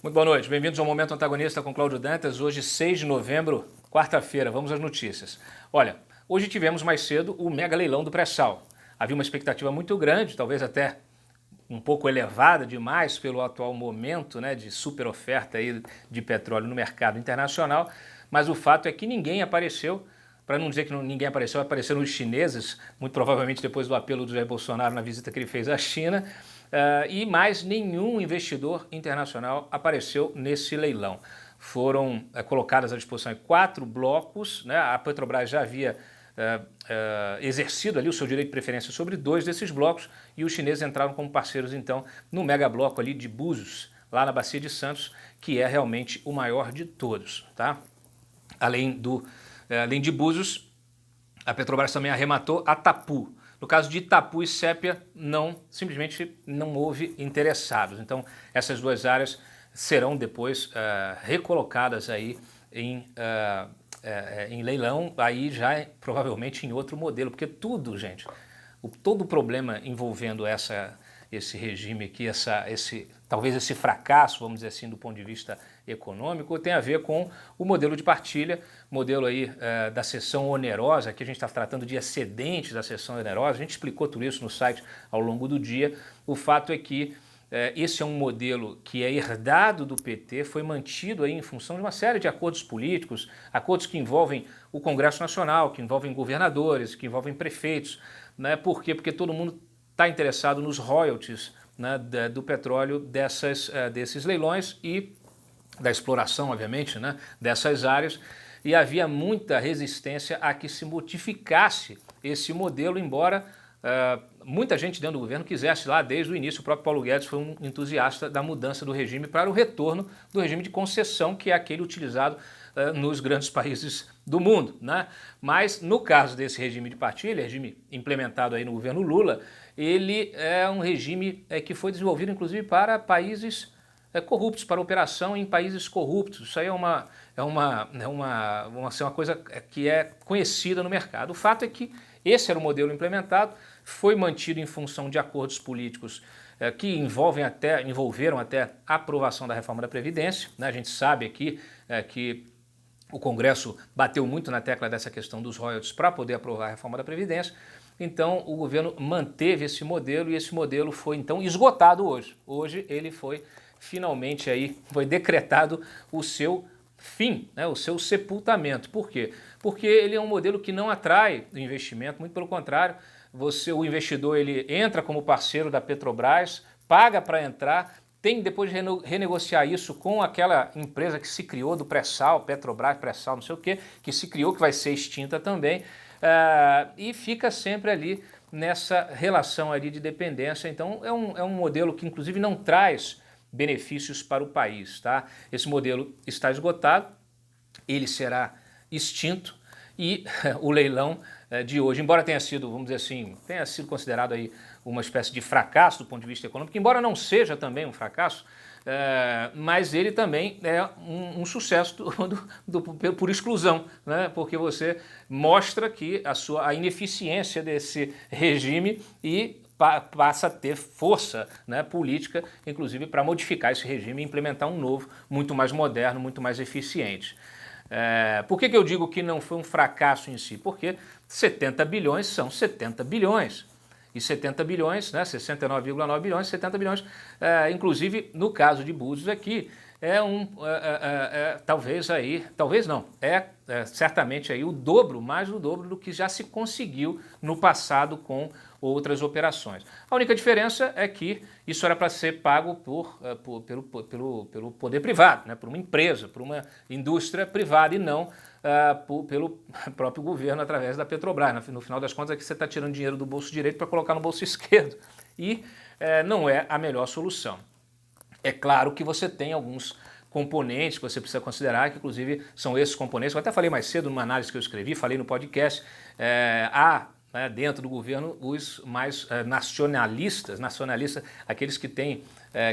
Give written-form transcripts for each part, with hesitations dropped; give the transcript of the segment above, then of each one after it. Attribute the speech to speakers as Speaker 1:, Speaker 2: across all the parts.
Speaker 1: Muito boa noite, bem-vindos ao Momento Antagonista com Cláudio Dantas, hoje 6 de novembro, quarta-feira, vamos às notícias. Olha, hoje tivemos mais cedo o mega leilão do pré-sal. Havia uma expectativa muito grande, talvez até um pouco elevada demais pelo atual momento, né, de super oferta aí de petróleo no mercado internacional, mas o fato é que ninguém apareceu. Para não dizer que ninguém apareceu, apareceram os chineses, muito provavelmente depois do apelo do Jair Bolsonaro na visita que ele fez à China, e mais nenhum investidor internacional apareceu nesse leilão. Foram colocadas à disposição 4 blocos, né? A Petrobras já havia exercido ali o seu direito de preferência sobre 2 desses blocos e os chineses entraram como parceiros então no mega bloco ali de Búzios, lá na Bacia de Santos, que é realmente o maior de todos, tá? Além de Búzios, a Petrobras também arrematou Atapu. No caso de Itapu e Sépia, simplesmente não houve interessados. Então, essas duas áreas serão depois recolocadas aí em leilão, aí já provavelmente em outro modelo, porque tudo, gente, todo o problema envolvendo esse regime aqui, talvez esse fracasso, vamos dizer assim, do ponto de vista econômico, tem a ver com o modelo de partilha, modelo aí da cessão onerosa, aqui a gente está tratando de excedentes da cessão onerosa, a gente explicou tudo isso no site ao longo do dia. O fato é que esse é um modelo que é herdado do PT, foi mantido aí em função de uma série de acordos políticos, acordos que envolvem o Congresso Nacional, que envolvem governadores, que envolvem prefeitos, né? Por quê? Porque todo mundo está interessado nos royalties, né, do petróleo desses leilões e da exploração, obviamente, né, dessas áreas, e havia muita resistência a que se modificasse esse modelo, embora muita gente dentro do governo quisesse lá desde o início. O próprio Paulo Guedes foi um entusiasta da mudança do regime para o retorno do regime de concessão, que é aquele utilizado nos grandes países do mundo, né? Mas no caso desse regime de partilha, regime implementado aí no governo Lula, ele é um regime que foi desenvolvido inclusive para países corruptos, para operação em países corruptos. Isso aí é uma coisa que é conhecida no mercado. O fato é que esse era o modelo implementado, foi mantido em função de acordos políticos que envolveram até a aprovação da reforma da Previdência, né? A gente sabe aqui que o Congresso bateu muito na tecla dessa questão dos royalties para poder aprovar a reforma da Previdência. Então o governo manteve esse modelo e esse modelo foi então esgotado hoje. Hoje ele finalmente foi decretado o seu fim, né, o seu sepultamento. Por quê? Porque ele é um modelo que não atrai investimento, muito pelo contrário. O investidor ele entra como parceiro da Petrobras, paga para entrar, tem depois de renegociar isso com aquela empresa que se criou do pré-sal, Petrobras, pré-sal, não sei o que se criou, que vai ser extinta também, e fica sempre ali nessa relação ali de dependência. Então é um modelo que inclusive não traz benefícios para o país, tá? Esse modelo está esgotado, ele será extinto e o leilão de hoje, embora tenha sido, vamos dizer assim, tenha sido considerado aí uma espécie de fracasso do ponto de vista econômico, embora não seja também um fracasso, mas ele também é um sucesso por exclusão, né? Porque você mostra que a ineficiência desse regime e passa a ter força, né, política, inclusive para modificar esse regime e implementar um novo, muito mais moderno, muito mais eficiente. Por que eu digo que não foi um fracasso em si? Porque 70 bilhões são 70 bilhões. E 70 bilhões, né, 69,9 bilhões, 70 bilhões, inclusive no caso de Búzios aqui, certamente aí o dobro, mais do dobro do que já se conseguiu no passado com outras operações. A única diferença é que isso era para ser pago pelo poder privado, né, por uma empresa, por uma indústria privada e não pelo próprio governo através da Petrobras. No final das contas, aqui você está tirando dinheiro do bolso direito para colocar no bolso esquerdo e não é a melhor solução. É claro que você tem alguns componentes que você precisa considerar, que inclusive são esses componentes, eu até falei mais cedo numa análise que eu escrevi, falei no podcast, dentro do governo os mais nacionalistas, aqueles que têm,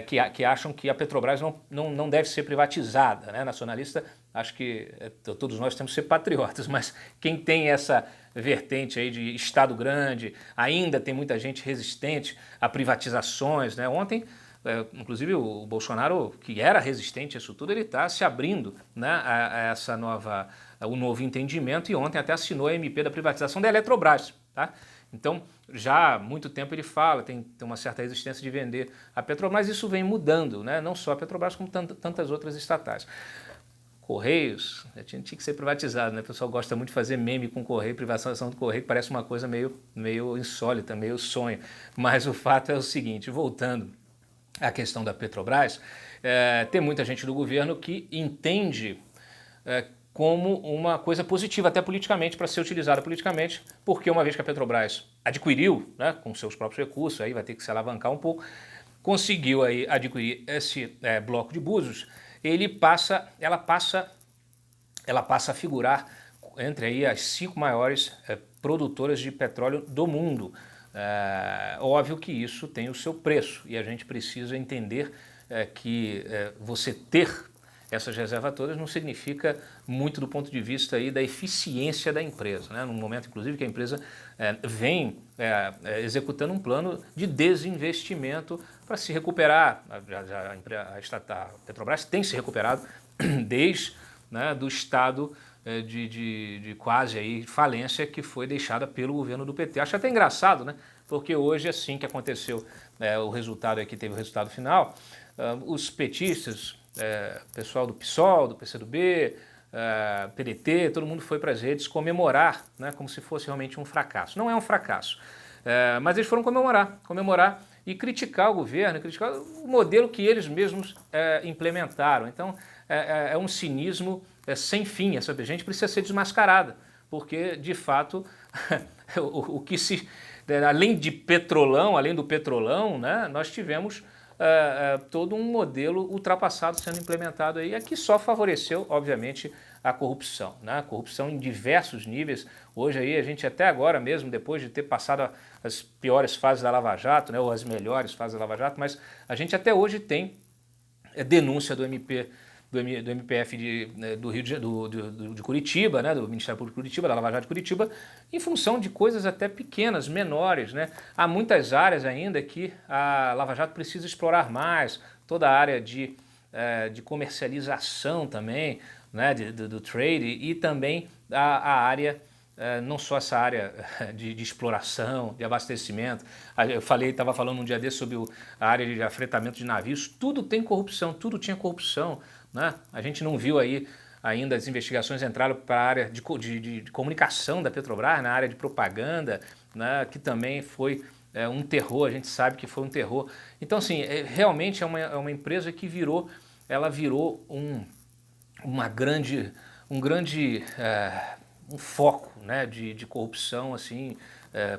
Speaker 1: que acham que a Petrobras não deve ser privatizada, né? Nacionalista, acho que todos nós temos que ser patriotas, mas quem tem essa vertente aí de Estado grande, ainda tem muita gente resistente a privatizações, né? Ontem inclusive o Bolsonaro, que era resistente a isso tudo, ele está se abrindo, né, o novo entendimento, e ontem até assinou a MP da privatização da Eletrobras. Tá? Então, já há muito tempo ele fala, tem uma certa resistência de vender a Petrobras, mas isso vem mudando, né? Não só a Petrobras, como tantas outras estatais. Correios, tinha que ser privatizado, né? O pessoal gosta muito de fazer meme com Correio, privatização do Correio, parece uma coisa meio insólita, meio sonho. Mas o fato é o seguinte, voltando à questão da Petrobras, tem muita gente do governo que entende como uma coisa positiva, até politicamente, para ser utilizada politicamente, porque uma vez que a Petrobras adquiriu, né, com seus próprios recursos, aí vai ter que se alavancar um pouco, conseguiu aí adquirir esse bloco de Búzios, ela passa a figurar entre aí as 5 maiores produtoras de petróleo do mundo. Óbvio que isso tem o seu preço e a gente precisa entender que você ter essas reservas todas não significa muito do ponto de vista aí da eficiência da empresa, né? Num momento, inclusive, que a empresa vem executando um plano de desinvestimento para se recuperar. A Petrobras tem se recuperado desde, né, do estado de quase aí falência que foi deixada pelo governo do PT. Acho até engraçado, né? Porque hoje, assim que aconteceu o resultado aqui, teve o resultado final, os petistas, pessoal do PSOL, do PCdoB, PDT, todo mundo foi para as redes comemorar, né, como se fosse realmente um fracasso. Não é um fracasso, mas eles foram comemorar e criticar o governo, criticar o modelo que eles mesmos implementaram. Então, é um cinismo sem fim. Essa gente precisa ser desmascarada, porque, de fato, o que se... Além do petrolão, né, nós tivemos todo um modelo ultrapassado sendo implementado aí, que só favoreceu, obviamente, a corrupção, né? A corrupção em diversos níveis. Hoje aí a gente até agora mesmo, depois de ter passado as piores fases da Lava Jato, né, ou as melhores fases da Lava Jato, mas a gente até hoje tem denúncia do MPF do Rio de Curitiba, né, do Ministério Público de Curitiba, da Lava Jato de Curitiba, em função de coisas até pequenas, menores, né? Há muitas áreas ainda que a Lava Jato precisa explorar mais, toda a área de comercialização também, né, do trade, e também a área, não só essa área de exploração, de abastecimento. Eu estava falando um dia desse sobre a área de afretamento de navios, tudo tem corrupção, tudo tinha corrupção, né? A gente não viu aí ainda, as investigações entraram para a área de comunicação da Petrobras, na área de propaganda, né, que também foi um terror, a gente sabe que foi um terror. Então, assim, realmente é uma empresa que virou um foco, né, de corrupção, assim,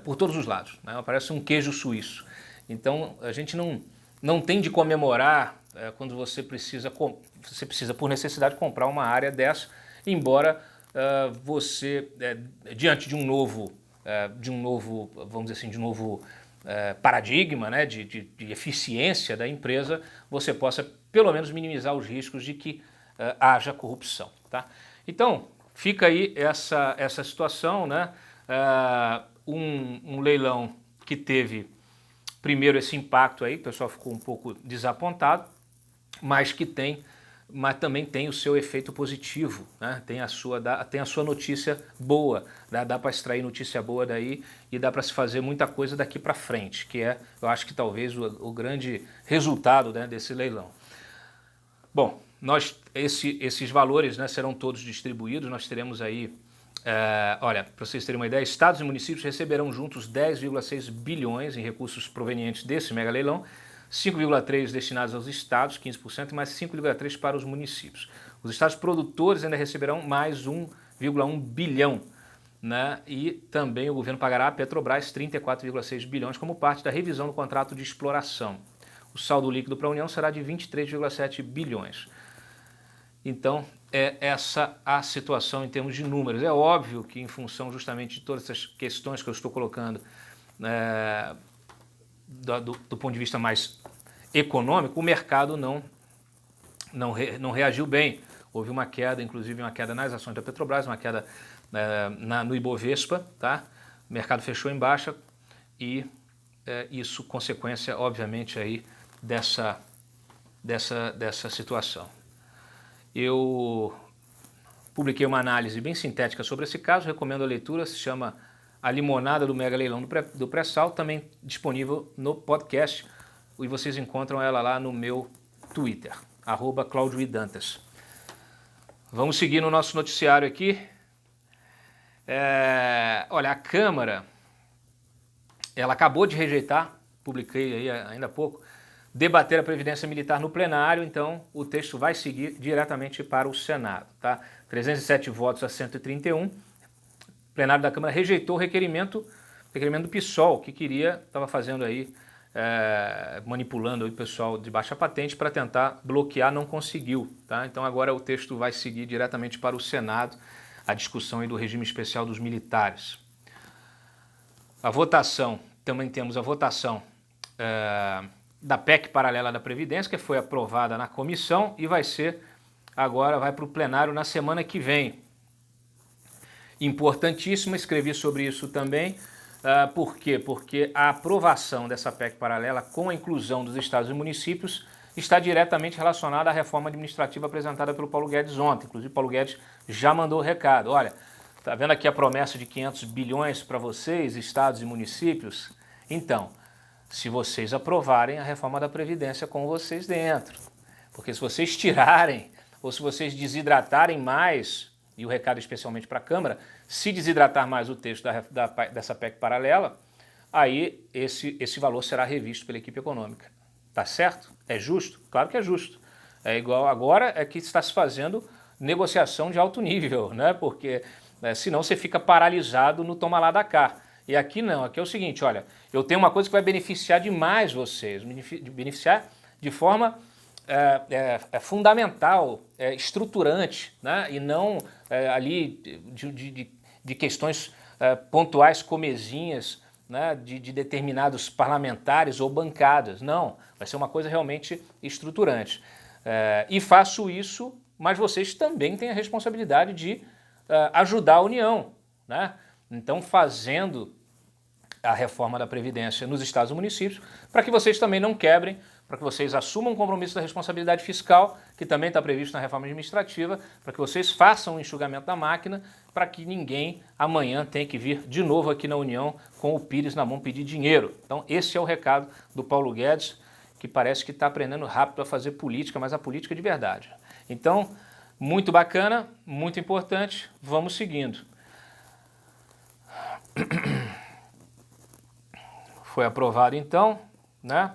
Speaker 1: por todos os lados, né? Parece um queijo suíço. Então, a gente não tem de comemorar quando você precisa, por necessidade, comprar uma área dessa, embora você, diante de um novo, vamos dizer assim, de um novo paradigma, né, de eficiência da empresa, você possa pelo menos minimizar os riscos de que haja corrupção. Tá? Então, fica aí essa situação, né? Um leilão que teve primeiro esse impacto aí, o pessoal ficou um pouco desapontado, mas também tem o seu efeito positivo, né? Tem a sua notícia boa, dá para extrair notícia boa daí e dá para se fazer muita coisa daqui para frente, que eu acho que talvez o grande resultado, né, desse leilão. Bom, esses valores, né, serão todos distribuídos, nós teremos aí, olha, para vocês terem uma ideia, estados e municípios receberão juntos 10,6 bilhões em recursos provenientes desse mega leilão, 5,3 destinados aos estados, 15%, e mais 5,3 para os municípios. Os estados produtores ainda receberão mais 1,1 bilhão, né? E também o governo pagará à Petrobras 34,6 bilhões como parte da revisão do contrato de exploração. O saldo líquido para a União será de 23,7 bilhões. Então, é essa a situação em termos de números. É óbvio que, em função justamente de todas essas questões que eu estou colocando, do ponto de vista mais econômico, o mercado não reagiu bem. Houve uma queda, inclusive uma queda nas ações da Petrobras, uma queda no Ibovespa, tá? O mercado fechou em baixa e isso consequência, obviamente, aí dessa situação. Eu publiquei uma análise bem sintética sobre esse caso, recomendo a leitura, se chama A Limonada do Mega Leilão do Pré-Sal, também disponível no podcast, e vocês encontram ela lá no meu Twitter, @ClaudiuIDantas. Vamos seguir no nosso noticiário aqui. Olha, a Câmara, ela acabou de rejeitar, publiquei aí ainda há pouco, debater a Previdência Militar no plenário, então o texto vai seguir diretamente para o Senado, tá? 307 votos a 131, o plenário da Câmara rejeitou o requerimento do PSOL, que estava fazendo aí, manipulando o pessoal de baixa patente para tentar bloquear, não conseguiu, tá? Então agora o texto vai seguir diretamente para o Senado, a discussão aí do regime especial dos militares. A votação, também temos a votação da PEC paralela da Previdência, que foi aprovada na comissão e vai para o plenário na semana que vem. Importantíssimo, escrevi sobre isso também. Por quê? Porque a aprovação dessa PEC paralela com a inclusão dos estados e municípios está diretamente relacionada à reforma administrativa apresentada pelo Paulo Guedes ontem. Inclusive, Paulo Guedes já mandou o recado. Olha, tá vendo aqui a promessa de 500 bilhões para vocês, estados e municípios? Então, se vocês aprovarem a reforma da Previdência com vocês dentro. Porque se vocês tirarem, ou se vocês desidratarem mais, e o recado especialmente para a Câmara, se desidratar mais o texto dessa PEC paralela, aí esse valor será revisto pela equipe econômica. Tá certo? É justo? Claro que é justo. É igual agora é que está se fazendo negociação de alto nível, né? Porque senão você fica paralisado no toma lá da cá. E aqui não, aqui é o seguinte, olha, eu tenho uma coisa que vai beneficiar demais vocês, beneficiar de forma fundamental, estruturante, né? E não ali de questões pontuais comezinhas, né? de determinados parlamentares ou bancadas. Não, vai ser uma coisa realmente estruturante. E faço isso, mas vocês também têm a responsabilidade de ajudar a União, né? Então, fazendo a reforma da Previdência nos estados e municípios, para que vocês também não quebrem, para que vocês assumam o compromisso da responsabilidade fiscal, que também está previsto na reforma administrativa, para que vocês façam o enxugamento da máquina, para que ninguém amanhã tenha que vir de novo aqui na União com o Pires na mão pedir dinheiro. Então, esse é o recado do Paulo Guedes, que parece que está aprendendo rápido a fazer política, mas a política de verdade. Então, muito bacana, muito importante, vamos seguindo. Foi aprovado então, né?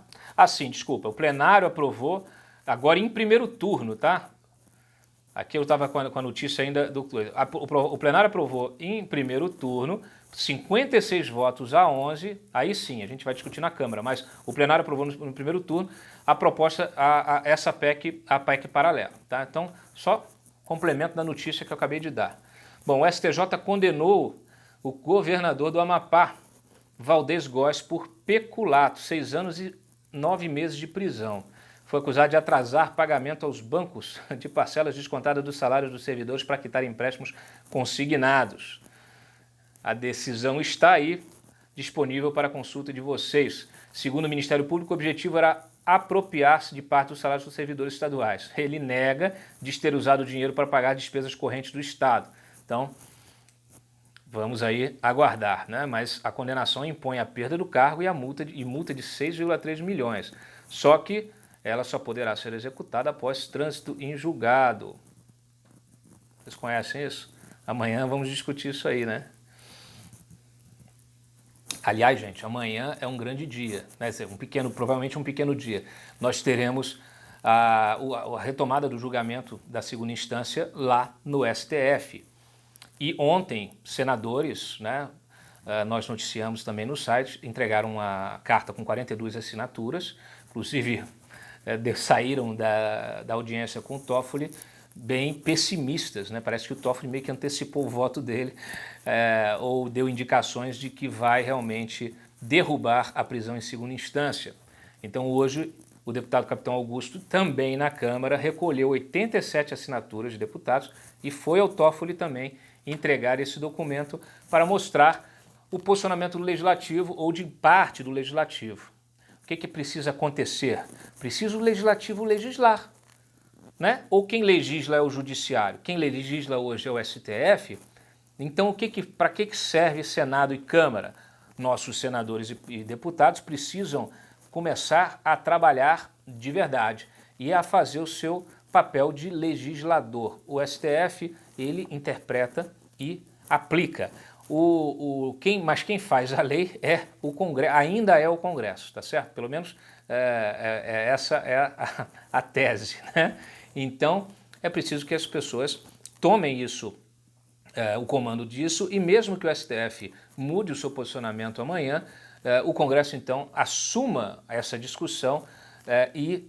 Speaker 1: Desculpa, o plenário aprovou agora em primeiro turno, tá? Aqui eu estava com a notícia ainda o plenário aprovou em primeiro turno, 56 votos a 11, aí sim, a gente vai discutir na Câmara, mas o plenário aprovou no primeiro turno a proposta, essa PEC, a PEC paralela, tá? Então, só complemento da notícia que eu acabei de dar. Bom, o STJ condenou o governador do Amapá, Valdez Góes, por peculato, 6 anos e 9 meses de prisão. Foi acusado de atrasar pagamento aos bancos de parcelas descontadas dos salários dos servidores para quitar empréstimos consignados. A decisão está aí, disponível para consulta de vocês. Segundo o Ministério Público, o objetivo era apropriar-se de parte dos salários dos servidores estaduais. Ele nega de ter usado o dinheiro para pagar despesas correntes do Estado. Então, vamos aí aguardar, né? Mas a condenação impõe a perda do cargo e multa de 6,3 milhões. Só que ela só poderá ser executada após trânsito em julgado. Vocês conhecem isso? Amanhã vamos discutir isso aí, né? Aliás, gente, amanhã é um grande dia, né? Provavelmente um pequeno dia. Nós teremos a retomada do julgamento da segunda instância lá no STF. E ontem, senadores, né, nós noticiamos também no site, entregaram uma carta com 42 assinaturas, inclusive saíram da audiência com o Toffoli bem pessimistas, né? Parece que o Toffoli meio que antecipou o voto dele ou deu indicações de que vai realmente derrubar a prisão em segunda instância. Então hoje o deputado Capitão Augusto também na Câmara recolheu 87 assinaturas de deputados e foi ao Toffoli também entregar esse documento para mostrar o posicionamento do Legislativo ou de parte do Legislativo. O que precisa acontecer? Precisa o legislativo legislar, né? Ou quem legisla é o judiciário? Quem legisla hoje é o STF? Então, para que serve Senado e Câmara? Nossos senadores e deputados precisam começar a trabalhar de verdade e a fazer o seu papel de legislador. O STF, ele interpreta e aplica. Mas quem faz a lei é o Congresso, ainda é o Congresso, tá certo? Pelo menos essa é a tese, né? Então, é preciso que as pessoas tomem isso, o comando disso, e mesmo que o STF mude o seu posicionamento amanhã, o Congresso, então, assuma essa discussão e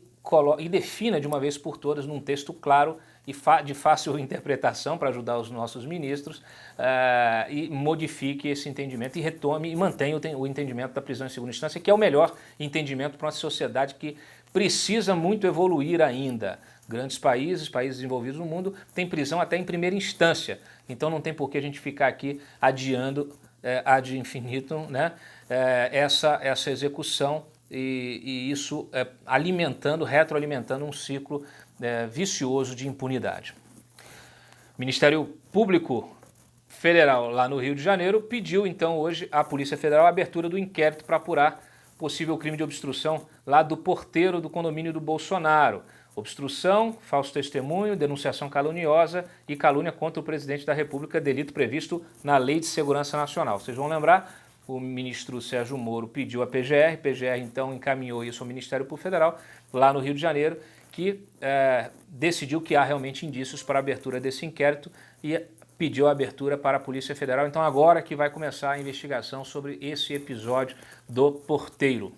Speaker 1: defina de uma vez por todas, num texto claro e de fácil interpretação para ajudar os nossos ministros, e modifique esse entendimento e retome e mantenha o entendimento da prisão em segunda instância, que é o melhor entendimento para uma sociedade que precisa muito evoluir ainda. Grandes países desenvolvidos no mundo, têm prisão até em primeira instância. Então não tem por que a gente ficar aqui adiando ad infinitum, né, essa execução e isso retroalimentando um ciclo vicioso de impunidade. O Ministério Público Federal lá no Rio de Janeiro pediu então hoje à Polícia Federal a abertura do inquérito para apurar possível crime de obstrução lá do porteiro do condomínio do Bolsonaro. Obstrução, falso testemunho, denunciação caluniosa e calúnia contra o presidente da República, delito previsto na Lei de Segurança Nacional. Vocês vão lembrar, o ministro Sérgio Moro pediu à PGR então encaminhou isso ao Ministério Público Federal, lá no Rio de Janeiro, que decidiu que há realmente indícios para a abertura desse inquérito e pediu a abertura para a Polícia Federal. Então agora que vai começar a investigação sobre esse episódio do porteiro.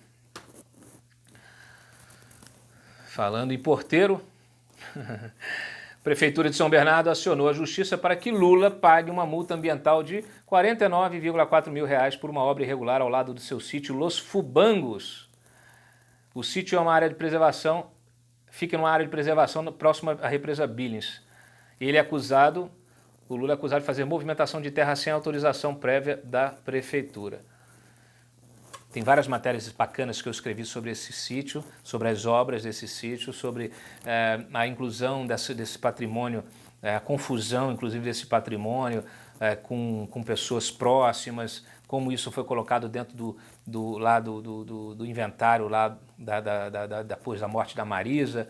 Speaker 1: Falando em porteiro, a Prefeitura de São Bernardo acionou a Justiça para que Lula pague uma multa ambiental de R$ 49,4 mil por uma obra irregular ao lado do seu sítio Los Fubangos. O sítio é uma área de preservação, fica numa área de preservação próxima à represa Billings. O Lula é acusado de fazer movimentação de terra sem autorização prévia da Prefeitura. Tem várias matérias bacanas que eu escrevi sobre esse sítio, sobre as obras desse sítio, sobre a inclusão desse patrimônio, a confusão, inclusive, desse patrimônio com pessoas próximas, como isso foi colocado dentro do inventário lá depois da morte da Marisa.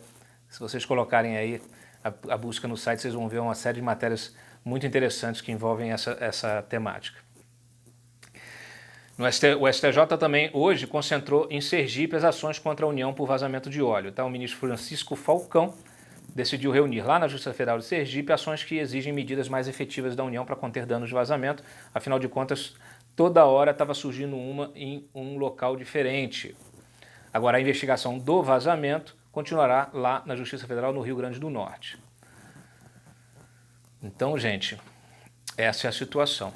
Speaker 1: Se vocês colocarem aí a busca no site, vocês vão ver uma série de matérias muito interessantes que envolvem essa temática. O STJ também hoje concentrou em Sergipe as ações contra a União por vazamento de óleo. Então, o ministro Francisco Falcão decidiu reunir lá na Justiça Federal de Sergipe ações que exigem medidas mais efetivas da União para conter danos de vazamento. Afinal de contas, toda hora estava surgindo uma em um local diferente. Agora, a investigação do vazamento continuará lá na Justiça Federal no Rio Grande do Norte. Então, gente, essa é a situação.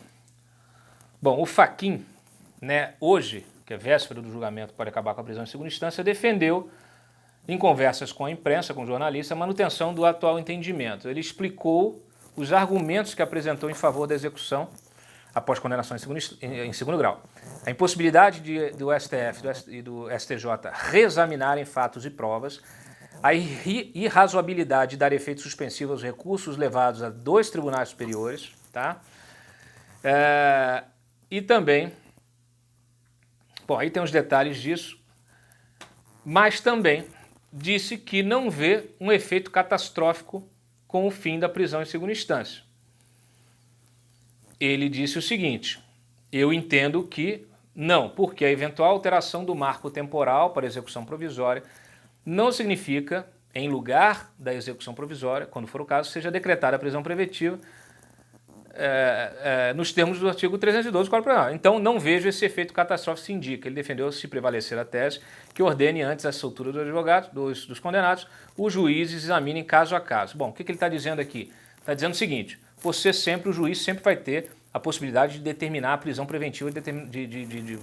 Speaker 1: Bom, o Fachin, né, hoje, que é véspera do julgamento, pode acabar com a prisão em segunda instância, defendeu, em conversas com a imprensa, com jornalistas, a manutenção do atual entendimento. Ele explicou os argumentos que apresentou em favor da execução após condenação em segundo grau. A impossibilidade do STF e do STJ reexaminarem fatos e provas, a irrazoabilidade de dar efeito suspensivo aos recursos levados a 2 tribunais superiores, tá? E também, bom, aí tem os detalhes disso, mas também disse que não vê um efeito catastrófico com o fim da prisão em segunda instância. Ele disse o seguinte: eu entendo que não, porque a eventual alteração do marco temporal para execução provisória não significa, em lugar da execução provisória, quando for o caso, seja decretada a prisão preventiva nos termos do artigo 312 do Código Penal. Então, não vejo esse efeito catastrófico se indica. Ele defendeu, se prevalecer a tese, que ordene antes a soltura dos advogados, dos condenados, os juízes examinem caso a caso. Bom, o que ele está dizendo aqui? Está dizendo o seguinte: o juiz sempre vai ter a possibilidade de determinar a prisão preventiva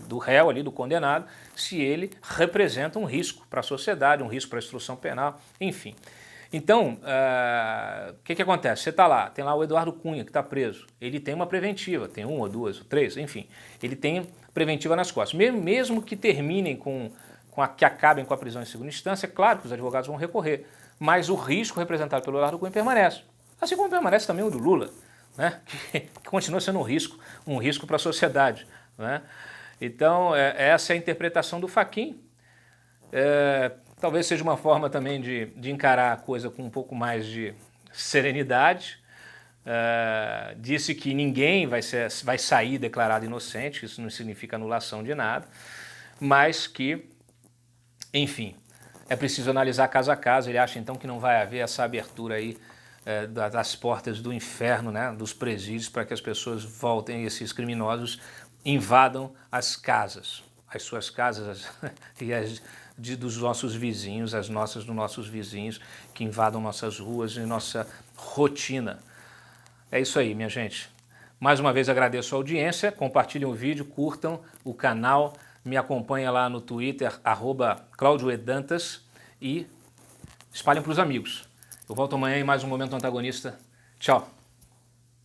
Speaker 1: do réu ali, do condenado, se ele representa um risco para a sociedade, um risco para a instrução penal, enfim. Então, o que acontece? Você está lá, tem lá o Eduardo Cunha, que está preso. Ele tem uma preventiva, tem 1 ou 2 ou 3, enfim. Ele tem preventiva nas costas. Mesmo que terminem com que acabem com a prisão em segunda instância, claro que os advogados vão recorrer, mas o risco representado pelo Eduardo Cunha permanece. Assim como permanece também o do Lula, né? Que continua sendo um risco para a sociedade, né? Então, essa é a interpretação do Fachin. Talvez seja uma forma também de encarar a coisa com um pouco mais de serenidade. Disse que ninguém vai sair declarado inocente, isso não significa anulação de nada, mas que, enfim, é preciso analisar caso a caso. Ele acha então que não vai haver essa abertura aí das portas do inferno, né, dos presídios, para que as pessoas voltem, esses criminosos invadam as casas, as suas casas e as dos nossos vizinhos, as nossas dos nossos vizinhos, que invadam nossas ruas e nossa rotina. É isso aí, minha gente. Mais uma vez agradeço a audiência, compartilhem o vídeo, curtam o canal, me acompanhem lá no Twitter, @ClaudioEdantas, e espalhem para os amigos. Eu volto amanhã em mais um Momento Antagonista. Tchau!